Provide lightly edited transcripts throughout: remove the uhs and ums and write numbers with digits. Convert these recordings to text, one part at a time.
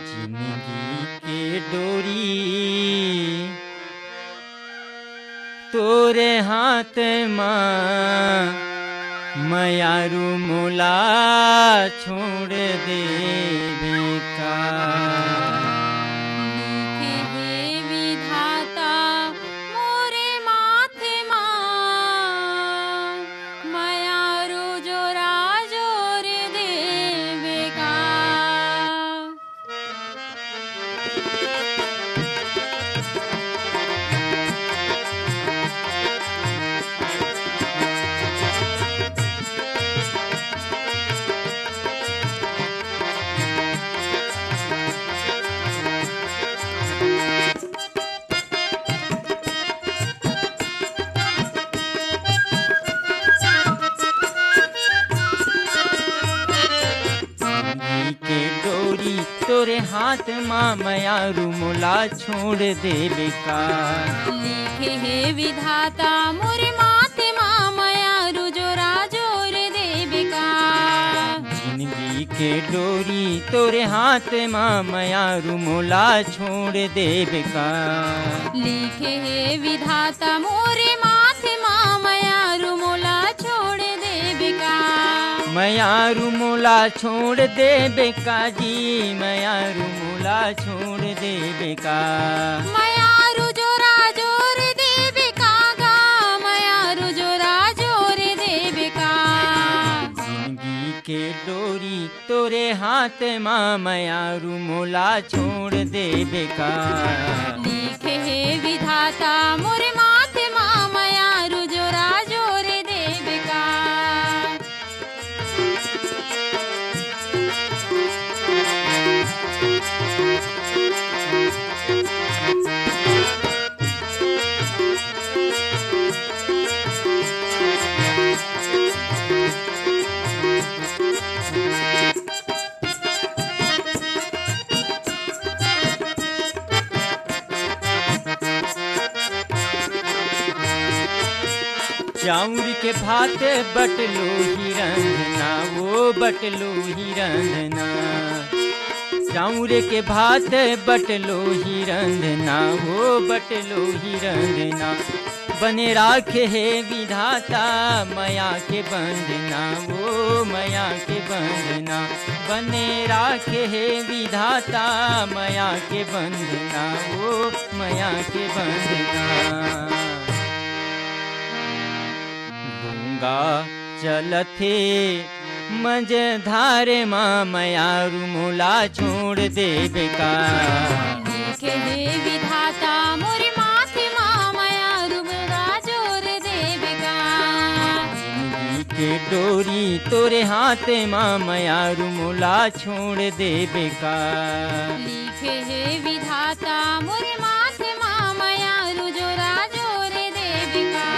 जिंदगी के डोरी तोरे हाथ माँ मयारू मोला छोड़ दे बेका। लिखे हे विधाता मोरे माथे माँ मयारू जोरा जोर देवे का। जिंदगी के डोरी तोरे हाथ माँ मयारू मोला छोड़ दे बेका। लिखे हे विधाता मोरे माथे माँ मयारू जोरा जोर देवे का। जिंदगी के डोरी तोरे हाथ माँ मयारू मोला छोड़ दे बेका। लिखे हे विधाता मोरे माथे माँ मयारू मोला छोड़ देवे का। मयारू मोला छोड़ दे बेका जी मयारू मोला छोड़ दे बेका। मयारू जोरा जोर देवे का गा मयारू जोरा जोर देवे का। जिंदगी के डोरी तोरे हाथ माँ मयारू मोला छोड़ दे बेका। लिखे हे विधाता मोरे माथे माँ मयारू जोरा जोर देवे का। चाउर के भात बटलो ही रंधना वो बटलो ही रंधना। चाउर के भात बटलो ही रंधना वो बटलो ही रंधना। बने राखे हे विधाता मया के बंधना वो मया के बंधना। बने राखे हे विधाता मया के बंधना वो मया के बंधना। गंगा चलथे मझधार माँ मयारू मोला छोड़ दे बेका। लिखे हे विधाता मोरे माथे माँ मयारू मोला जोर देवे का। जिंदगी के डोरी तोरे हाथ माँ मयारू मोला छोड़ दे बेका। लिखे हे विधाता मोरे माथे माँ मयारू जोरा जोर देवे का।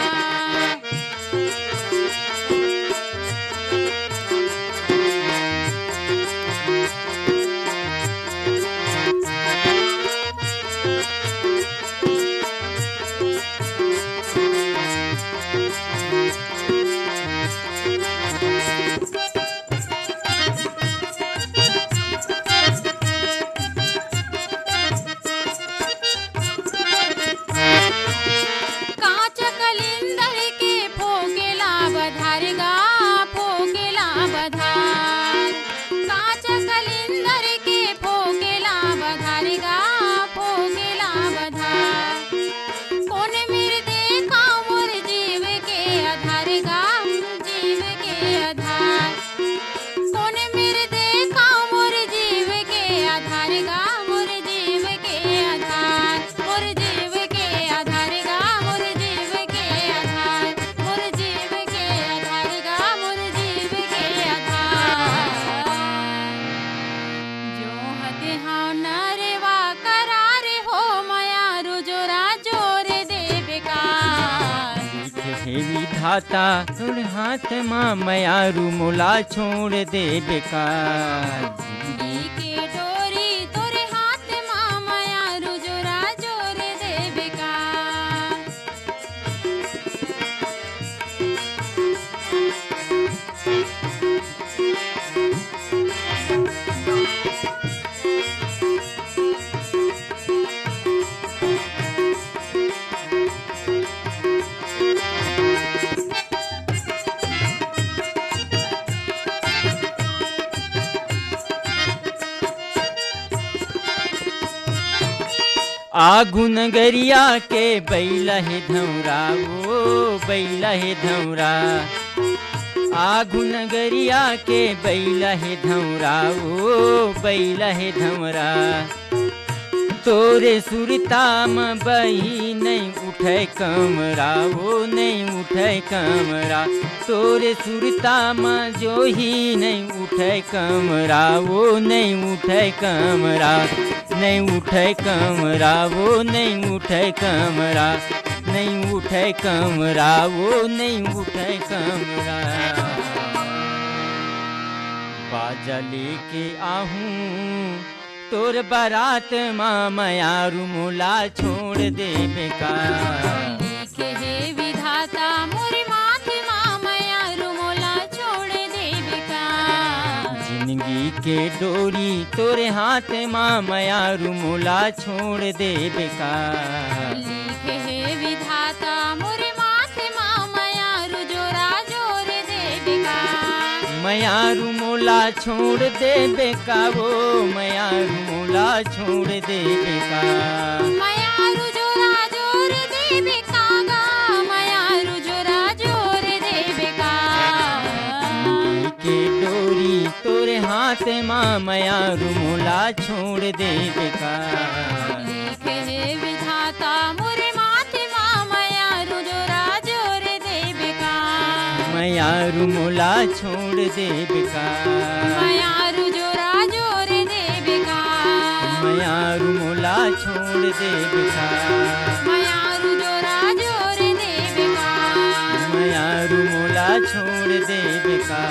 कांच कलिंदर के फोकेला बधार गा फोकेला बधार। कांच कलिंदर के फोकेला बधार गा फोकेला बधार। कौन मेरे देखा मोर जीव के आधार गा जीव के आधार। कौन मेरे देखा मोर जीव के आधार गा मोर जीव के आधार। मोर जीव के आधार गा मोर जीव के आधार। मोर जीव के आधार गा मोर जीव के आधार। जो हते हाँ नरवा करार हो मयारू जोरा जोर देवे का। हे विधाता तोरे हाथ माँ मयारू मोला छोड़ दे बेका। जिंदगी के डोरी तोरे हाथ माँ मयारू जोरा जोर देवे का। आगु नगरिया के बैला हे धौरा ओ बैला हे धौरा आगु नगरिया के बैला हे धौरा ओ बैला हे धौरा तोरे सुरता में बही नहीं उठे कमरा वो नहीं उठे कमरा तोरे सुरता में जो ही नहीं उठे कमरा वो नहीं उठे कमरा नहीं उठे कमरा वो नहीं उठे कमरा नहीं उठे कमरा वो नहीं उठे कमरा बाजा लेके आहूँ तोर बारात माँ मयारू मोला छोड़ दे बेकार लिखे हे विधाता मोरे माथे माँ मयारू मोला छोड़ दे बेकार जिंदगी के डोरी तोरे हाथ माँ मयारू मोला छोड़ दे बेकार लिखे हे विधाता मोरे माथे माँ मयारू जोरा जोर दे बेकार मयारू मोला छोड़ दे बेका वो मयारू मोला छोड़ दे बेका मयारू जोरा जोर दे बेका गा मयारू जोरा जोर दे बेका के डोरी तोरे हाथ माँ मयारू मोला छोड़ दे बेका लिखे हे विधाता मोरे माथे माँ मयारू जोरा जोर दे बेका मयारू मोला छोड़ दे बेका मयारू जोरा जोर दे बेका मयारू मोला छोड़ दे बेका मयारू जोरा जोर दे बेका मयारू मोला छोड़ दे बेका